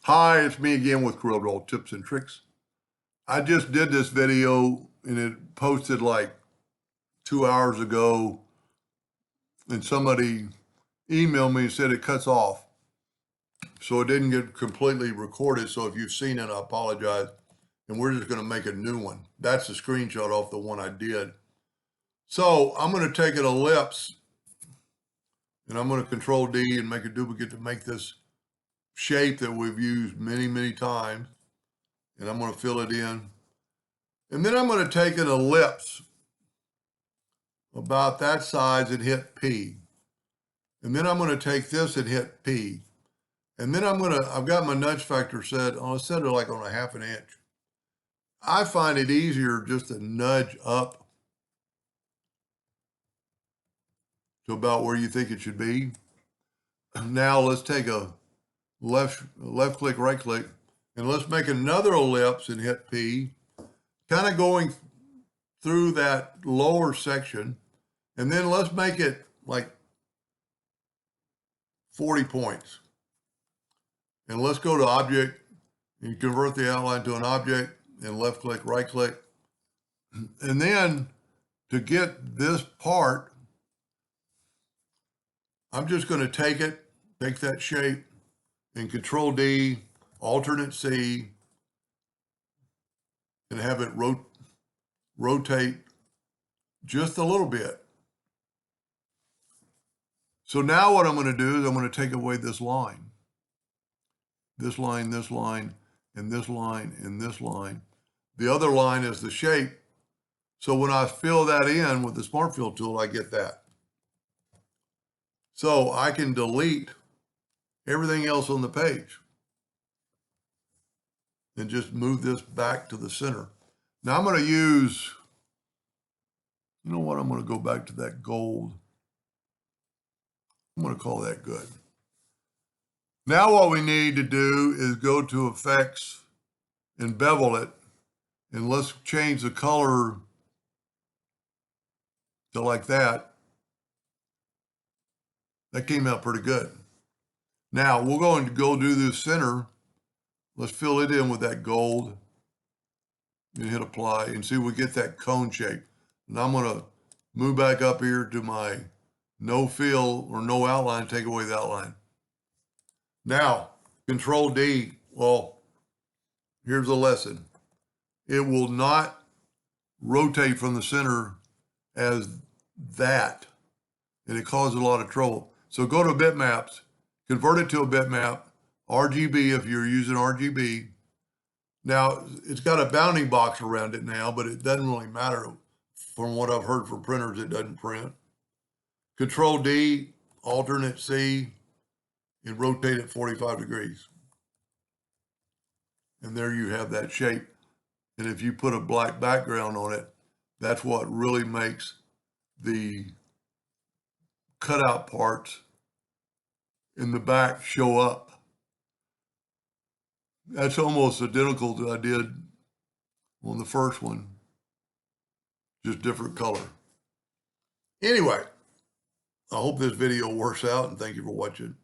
Hi, it's me again with Corel tips and tricks. I just did this video and it posted like 2 hours ago, and somebody emailed me and said it cuts off. So it didn't get completely recorded. So if you've seen it, I apologize. And we're just going to make a new one. That's a screenshot off the one I did. So I'm going to take an ellipse and I'm going to Control D and make a duplicate to make this shape that we've used many, many times. And I'm going to fill it in. And then I'm going to take an ellipse about that size and hit P. And then I'm going to take this and hit P. And then I've got my nudge factor set, I'll set it like on 1/2 inch. I find it easier just to nudge up to about where you think it should be. Now let's take a left click, right click, and let's make another ellipse and hit P, kind of going through that lower section. And then let's make it like 40 points. And let's go to object and convert the outline to an object and left click, right click. And then to get this part, I'm just going to take that shape and Control D, Alternate C, and have it rotate just a little bit. So now what I'm going to do is I'm going to take away this line, and this line, and this line, and this line. The other line is the shape. So when I fill that in with the Smart Fill tool, I get that. So I can delete everything else on the page and just move this back to the center. Now I'm going to use, you know what, I'm going to go back to that gold. I'm going to call that good. Now what we need to do is go to Effects and bevel it, and let's change the color to like that. That came out pretty good. Now we're going to go do this center. Let's fill it in with that gold and hit apply and see if we get that cone shape. And I'm going to move back up here to my no fill or no outline, take away the outline. Now, Control D, well, here's a lesson. It will not rotate from the center as that, and it causes a lot of trouble. So go to bitmaps, convert it to a bitmap, RGB if you're using RGB. Now, it's got a bounding box around it now, but it doesn't really matter. From what I've heard from printers, it doesn't print. Control D, Alternate C, and rotate it 45 degrees. And there you have that shape. And if you put a black background on it, that's what really makes the cutout parts in the back show up. That's almost identical to what I did on the first one, just different color. Anyway, I hope this video works out, and thank you for watching.